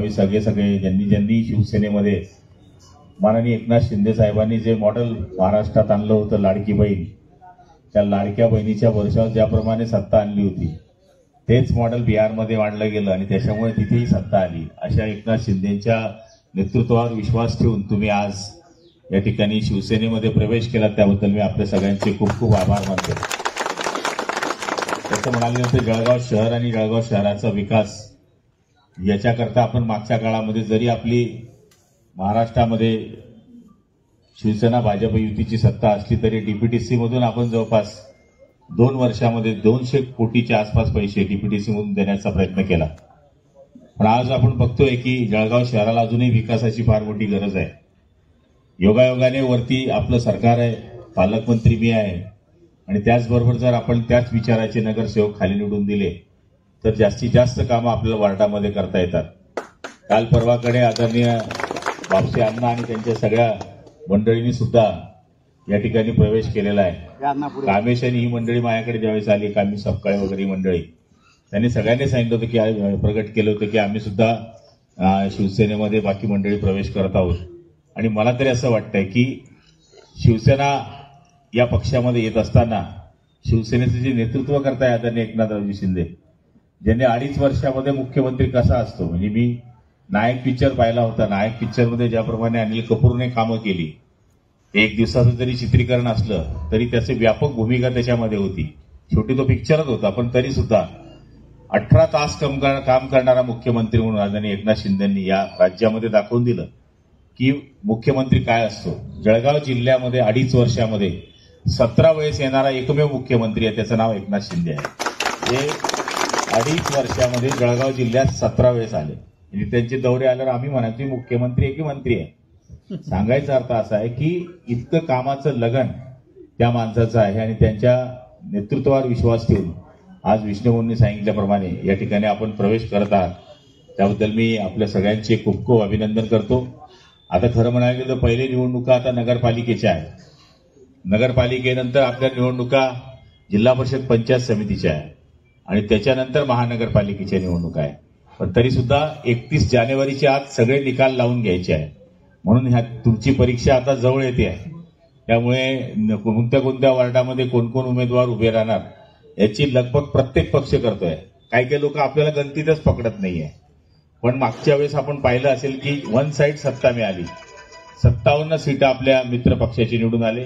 भावी सगळे ज्यांनी शिवसेनेमध्ये माननीय एकनाथ शिंदे साहेबांनी जे मॉडेल महाराष्ट्रात आणलं होतं लाडकी बहीण, त्या लाडक्या बहिणीच्या वर्षावर ज्याप्रमाणे सत्ता आणली होती तेच मॉडेल बिहारमध्ये मांडलं गेलं आणि त्याच्यामुळे तिथेही सत्ता आली. अशा एकनाथ शिंदेच्या नेतृत्वावर विश्वास ठेवून तुम्ही आज या ठिकाणी शिवसेनेमध्ये प्रवेश केला, त्याबद्दल मी आपल्या सगळ्यांचे खूप खूप आभार मानतो. तसं म्हणाले तर जळगाव शहर आणि जळगाव शहराचा विकास याच्याकरता आपण मागच्या काळामध्ये जरी आपली महाराष्ट्रामध्ये शिवसेना भाजप युतीची सत्ता असली तरी डीपीटीसी मधून आपण जवळपास 2 वर्षामध्ये 200 कोटीच्या आसपास पैसे डीपीटीसी मधून देण्याचा प्रयत्न केला. पण आज आपण बघतोय की जळगाव शहराला अजूनही विकासाची फार मोठी गरज आहे. योगायोगाने वरती आपलं सरकार आहे, पालकमंत्री मी आहे आणि त्याचबरोबर जर आपण त्याच विचाराचे नगरसेवक खाली निवडून दिले तर जास्तीत जास्त कामं आपल्याला वार्डामध्ये करता येतात. काल परवाकडे आदरणीय बापसे अण्णा आणि त्यांच्या सगळ्या मंडळींनी सुद्धा या ठिकाणी प्रवेश केलेला आहे. कामेश आणि ही मंडळी माझ्याकडे ज्यावेळेस आली, कामेश सपकाळे वगैरे मंडळी, त्यांनी सगळ्यांनी सांगितलं होतं की प्रगट केलं होतं की आम्ही सुद्धा शिवसेनेमध्ये बाकी मंडळी प्रवेश करत आहोत. आणि मला तरी असं वाटतंय की शिवसेना या पक्षामध्ये येत असताना शिवसेनेचं जे नेतृत्व करताय आदरणीय एकनाथरावजी शिंदे, ज्यांनी 2.5 वर्षामध्ये मुख्यमंत्री कसा असतो, म्हणजे मी नायक पिक्चर पाहिला होता. नायक पिक्चरमध्ये ज्याप्रमाणे अनिल कपूरने कामं केली, एक दिवसाचं जरी चित्रीकरण असलं तरी त्याची व्यापक भूमिका त्याच्यामध्ये होती. शेवटी तो पिक्चरच होता, पण तरी सुद्धा 18 तास काम करणारा मुख्यमंत्री म्हणून आदरणीय एकनाथ शिंदेंनी या राज्यामध्ये दाखवून दिलं की मुख्यमंत्री काय असतो. जळगाव जिल्ह्यामध्ये 2.5 वर्षामध्ये 17 वेळेस येणारा एकमेव मुख्यमंत्री आहे, त्याचं नाव एकनाथ शिंदे आहे. हे 2.5 वर्षामध्ये जळगाव जिल्ह्यात 17 वेळेस आले. म्हणजे त्यांचे दौरे आल्यावर आम्ही म्हणायचो मुख्यमंत्री आहे की मंत्री आहे. सांगायचा अर्थ असा आहे की इतकं कामाचं लगन त्या माणसाचं आहे आणि त्यांच्या नेतृत्वावर विश्वास ठेवून आज विष्णुभाऊंनी सांगितल्याप्रमाणे या ठिकाणी आपण प्रवेश करत आहात, त्याबद्दल मी आपल्या सगळ्यांचे खूप खूप अभिनंदन करतो. आता खरं म्हणायला गेलं तर पहिले निवडणुका आता नगरपालिकेच्या आहेत. नगरपालिकेनंतर आपल्या निवडणुका जिल्हा परिषद पंचायत समितीच्या आहे आणि त्याच्यानंतर महानगरपालिकेच्या निवडणुका आहे. पण तरी सुद्धा 31 जानेवारीच्या आत सगळे निकाल लावून घ्यायचे आहे. म्हणून तुमची परीक्षा आता जवळ येते आहे. त्यामुळे कोणत्या वार्डामध्ये कोण कोण उमेदवार उभे राहणार याची लगबग प्रत्येक पक्ष करतोय. काही लोक आपल्याला गणतीतच पकडत नाहीये. पण मागच्या वेळेस आपण पाहिलं असेल की वन साईड सत्ता मिळाली. 57 सीट आपल्या मित्र पक्षाचे निवडून आले.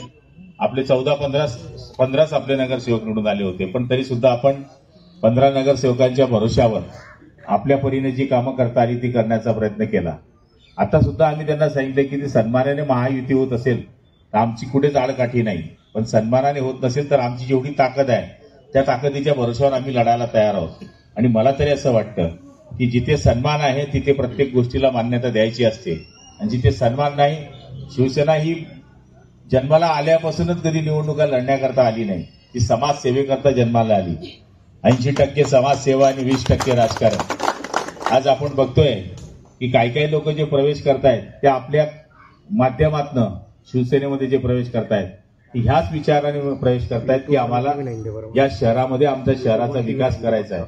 आपले 14-15 आपले नगरसेवक निवडून आले होते. पण तरी सुद्धा आपण 15 नगरसेवकांच्या भरोश्यावर आपल्या परीने जी कामं करता आली ती करण्याचा प्रयत्न केला. आता सुद्धा आम्ही त्यांना सांगितलं की ती सन्मानाने महायुती होत असेल तर आमची कुठेच आडकाठी नाही, पण सन्मानाने होत नसेल तर आमची जेवढी ताकद आहे त्या ताकदीच्या भरोश्यावर आम्ही लढायला तयार आहोत. आणि मला तरी असं वाटतं की जिथे सन्मान आहे तिथे प्रत्येक गोष्टीला मान्यता द्यायची असते आणि जिथे सन्मान नाही, शिवसेना ही जन्माला आल्यापासूनच कधी निवडणुका लढण्याकरता आली नाही. ती समाजसेवेकरता जन्माला आली. 80% समाजसेवा आणि 20% राजकारण. आज आपण बघतोय की काही लोक जे प्रवेश करतायत ते आपल्या माध्यमातनं शिवसेनेमध्ये जे प्रवेश करतायत ह्याच विचाराने प्रवेश करतायत की आम्हाला या शहरामध्ये आमच्या शहराचा विकास करायचा आहे.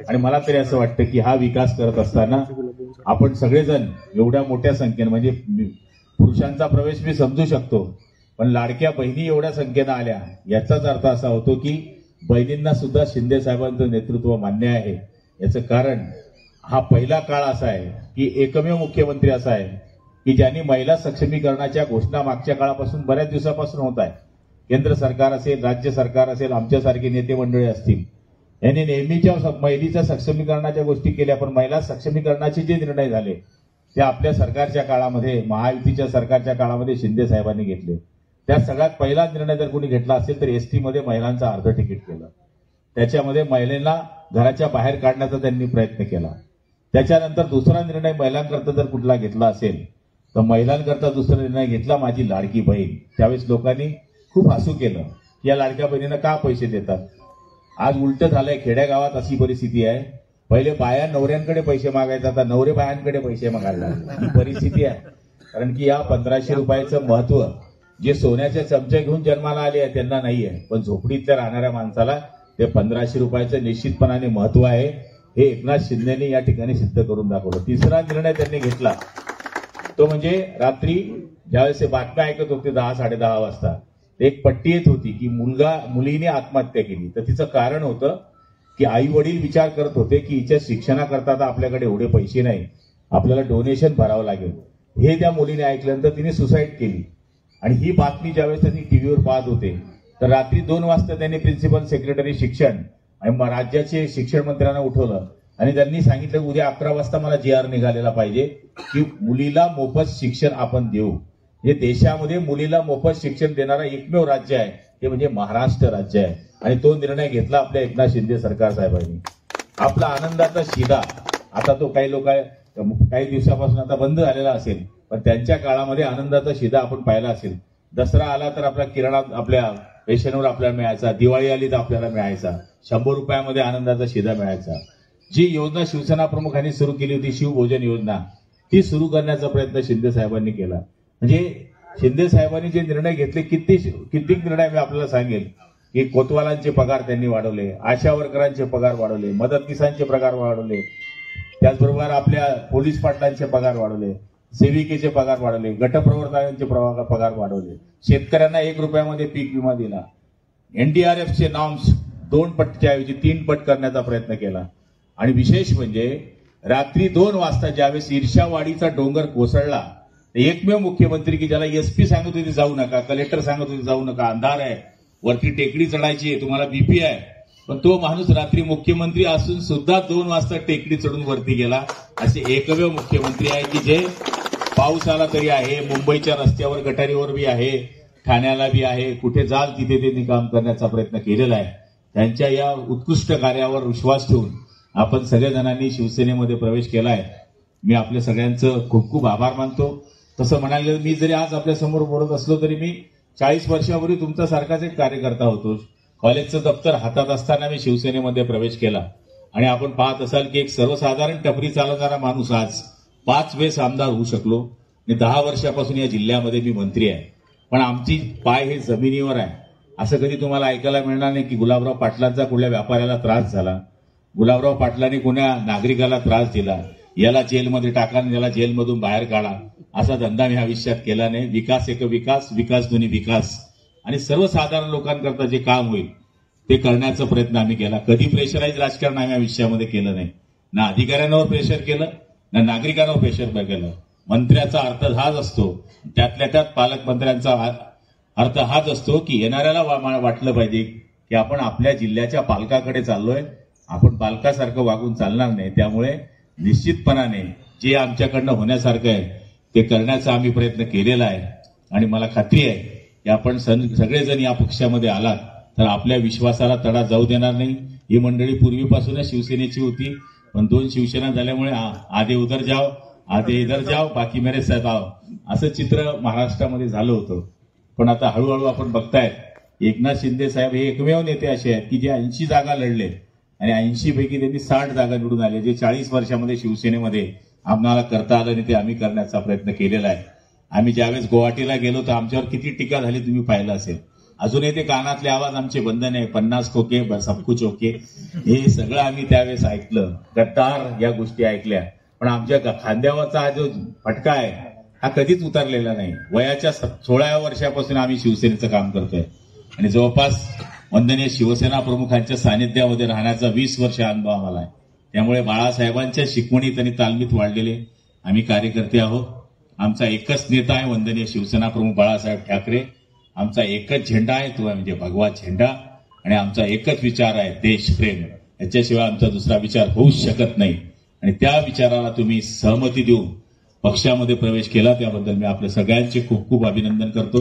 आणि मला तरी असं वाटतं की हा विकास करत असताना आपण सगळेजण एवढ्या मोठ्या संख्येने, म्हणजे पुरुषांचा प्रवेश मी समजू शकतो, पण लाडक्या बहिणी एवढ्या संख्येनं आल्या याचाच अर्थ असा होतो की बहिणींना सुद्धा शिंदे साहेबांचं नेतृत्व मान्य आहे. याचं कारण हा पहिला काळ असा आहे की एकमेव मुख्यमंत्री असा आहे की ज्यांनी महिला सक्षमीकरणाच्या घोषणा मागच्या काळापासून बऱ्याच दिवसापासून होत आहे. केंद्र सरकार असेल, राज्य सरकार असेल, आमच्यासारखे नेते मंडळी असतील, यांनी नेहमीच्या महिलेच्या सक्षमीकरणाच्या गोष्टी केल्या. पण महिला सक्षमीकरणाचे जे निर्णय झाले ते आपल्या सरकारच्या काळामध्ये, महायुतीच्या सरकारच्या काळामध्ये शिंदे साहेबांनी घेतले. त्या सगळ्यात पहिला निर्णय जर कोणी घेतला असेल तर एसटी मध्ये महिलांचं अर्ध तिकीट केलं. त्याच्यामध्ये महिलांना घराच्या बाहेर काढण्याचा त्यांनी प्रयत्न केला. त्याच्यानंतर दुसरा निर्णय महिलांकरता जर कुठला घेतला असेल तर महिलांकरता दुसरा निर्णय घेतला माझी लाडकी बहीण. त्यावेळेस लोकांनी खूप हसू केलं की या लाडक्या बहिणींना का पैसे देतात. आज उलट झालंय. खेड्यागावात अशी परिस्थिती आहे, पहिले बाया नवऱ्यांकडे पैसे मागायचा, आता नवरे बायांकडे पैसे मागायला ही परिस्थिती आहे. कारण की या 1500 रुपयाचं महत्व जे सोन्याचे चमचे घेऊन जन्माला आले आहे त्यांना नाही आहे, पण झोपडीतल्या राहणाऱ्या माणसाला ते 1500 रुपयाचं निश्चितपणाने महत्व आहे. हे एकनाथ शिंदेने या ठिकाणी सिद्ध करून दाखवलं. तिसरा निर्णय त्यांनी घेतला तो म्हणजे रात्री ज्यावेळेस बातम्या ऐकत होते 10-10:30 वाजता एक पट्टी येत होती की मुलीने आत्महत्या केली. तर तिचं कारण होतं की आई वडील विचार करत होते की हिच्या शिक्षणाकरता तर आपल्याकडे एवढे पैसे नाही, आपल्याला डोनेशन भरावं लागेल. हे त्या मुलीने ऐकल्यानंतर तिने सुसाईड केली. आणि ही बातमी ज्यावेळेस त्यांनी टीव्हीवर पाहत होते तर रात्री 2 वाजता त्यांनी प्रिन्सिपल सेक्रेटरी शिक्षण आणि राज्याचे शिक्षण मंत्र्यांना उठवलं आणि त्यांनी सांगितलं उद्या 11 वाजता मला GR निघालेला पाहिजे की मुलीला मोफत शिक्षण आपण देऊ. हे देशामध्ये मुलीला मोफत शिक्षण देणारा एकमेव राज्य आहे ते म्हणजे महाराष्ट्र राज्य आहे. आणि तो निर्णय घेतला आपल्या एकनाथ शिंदे सरकार साहेबांनी. आपला आनंदाचा शिदा आता तो काही दिवसापासून आता बंद झालेला असेल, पण त्यांच्या काळामध्ये आनंदाचा शिदा आपण पाहिला असेल. दसरा आला तर आपला किराणा आपल्या रेशनवर आपल्याला मिळायचा, दिवाळी आली तर आपल्याला मिळायचा, 100 रुपयामध्ये आनंदाचा शिदा मिळायचा. जी योजना शिवसेना प्रमुखांनी सुरू केली होती शिवभोजन योजना, ती सुरू करण्याचा प्रयत्न शिंदे साहेबांनी केला. म्हणजे शिंदे साहेबांनी जे निर्णय घेतले कित्येक निर्णय मी आपल्याला सांगेल की कोतवालांचे पगार त्यांनी वाढवले, आशा वर्करांचे पगार वाढवले, मदतनीसांचे पगार वाढवले, त्याचबरोबर आपल्या पोलीस पाटलांचे पगार वाढवले, सेविकेचे पगार वाढवले, गटप्रवर्तकांचे पगार वाढवले, शेतकऱ्यांना 1 रुपयामध्ये पीक विमा दिला, NDRFचे नॉर्म्स 2 पटच्या ऐवजी 3 पट करण्याचा प्रयत्न केला. आणि विशेष म्हणजे रात्री 2 वाजता ज्यावेळेस ईर्ष्यावाडीचा डोंगर कोसळला, एकमेव मुख्यमंत्री की ज्याला SP सांगत होते जाऊ नका, कलेक्टर सांगत होते जाऊ नका, अंधार आहे, वरती टेकडी चढायची आहे, तुम्हाला BP आहे, पण तो माणूस रात्री मुख्यमंत्री असून सुद्धा 2 वाजता टेकडी चढून वरती गेला. असे एकमेव मुख्यमंत्री आहे की जे पाऊस आला तरी आहे, मुंबईच्या रस्त्यावर गटारीवर बी आहे, ठाण्याला बी आहे, कुठे जाल तिथे त्यांनी काम करण्याचा प्रयत्न केलेला आहे. त्यांच्या या उत्कृष्ट कार्यावर विश्वास ठेवून आपण सगळेजणांनी शिवसेनेमध्ये प्रवेश केलाय. मी आपल्या सगळ्यांचं खूप खूप आभार मानतो. तसं म्हणाले मी जरी आज आपल्या समोर बोलत असलो तरी मी 40 वर्षापूर्वी तुमचा सारखाच एक कार्यकर्ता होतो. कॉलेजचं दप्तर हातात असताना मी शिवसेनेमध्ये प्रवेश केला. आणि आपण पाहत असाल की एक सर्वसाधारण टपरी चालवणारा माणूस आज 5 वेळेस आमदार होऊ शकलो. आणि 10 वर्षापासून या जिल्ह्यामध्ये मी मंत्री आहे. पण आमची पाय हे जमिनीवर आहे. असं कधी तुम्हाला ऐकायला मिळणार नाही की गुलाबराव पाटलांचा कुठल्या व्यापाऱ्याला त्रास झाला, गुलाबराव पाटलांनी कुण्या नागरिकाला त्रास दिला, याला जेलमध्ये टाका आणि याला जेलमधून बाहेर काढा, असा धंदा मी आयुष्यात केला नाही. विकास एक विकास, विकास दोन्ही विकास. आणि सर्वसाधारण लोकांकरता जे काम होईल ते करण्याचा प्रयत्न आम्ही केला. कधी प्रेशराईज राजकारण आम्ही आयुष्यामध्ये केलं नाही. ना अधिकाऱ्यांवर प्रेशर केलं, ना नागरिकांवर प्रेशर केलं. मंत्र्याचा अर्थ हाच असतो, त्यातल्या त्यात पालकमंत्र्यांचा अर्थ हाच असतो की येणाऱ्याला वाटलं पाहिजे की आपण आपल्या जिल्ह्याच्या पालकाकडे चाललोय, आपण पालकासारखं वागून चालणार नाही. त्यामुळे निश्चितपणाने जे आमच्याकडनं होण्यासारखं आहे ते करण्याचा आम्ही प्रयत्न केलेला आहे. आणि मला खात्री आहे की आपण सगळेजण या पक्षामध्ये आलात तर आपल्या विश्वासाला तडा जाऊ देणार नाही. ही मंडळी पूर्वीपासूनच शिवसेनेची होती, पण 2 शिवसेना झाल्यामुळे आधे उधर जाओ, आधे इधर जाओ, बाकी मेरे साथ आओ, असं चित्र महाराष्ट्रामध्ये झालं होतं. पण आता हळूहळू आपण बघतायत एकनाथ शिंदे साहेब हे एकमेव नेते असे आहेत की जे 80 जागा लढले आणि 80 पैकी त्यांनी 60 जागा निवडून आले. जे 40 वर्षामध्ये शिवसेनेमध्ये आम्हाला करता आलं नाही ते आम्ही करण्याचा प्रयत्न केलेला आहे. आम्ही ज्यावेळेस गुवाहाटीला गेलो तर आमच्यावर किती टीका झाली तुम्ही पाहिलं असेल. अजूनही ते कानातले आवाज आमचे बंद नाही, 50 खोके सबकुच ओके, हे सगळं आम्ही त्यावेळेस ऐकलं. गद्दार या गोष्टी ऐकल्या. पण आमच्या खांद्यावरचा हा जो फटका आहे हा कधीच उतरलेला नाही. वयाच्या 16व्या वर्षापासून आम्ही शिवसेनेचं काम करतोय आणि जवळपास वंदनीय शिवसेना प्रमुखांच्या सानिध्यामध्ये राहण्याचा 20 वर्ष अनुभव आम्हाला आहे. त्यामुळे बाळासाहेबांच्या शिकवणीत आणि तालमीत वाढलेले आम्ही कार्यकर्ते आहोत. आमचा एकच नेता आहे वंदनीय शिवसेना प्रमुख बाळासाहेब ठाकरे. आमचा एकच झेंडा आहे तो म्हणजे भगवा झेंडा. आणि आमचा एकच विचार आहे देशप्रेम. याच्याशिवाय आमचा दुसरा विचार होऊच शकत नाही. आणि त्या विचाराला तुम्ही सहमती देऊन पक्षामध्ये प्रवेश केला त्याबद्दल मी आपल्या सगळ्यांचे खूप खूप अभिनंदन करतो.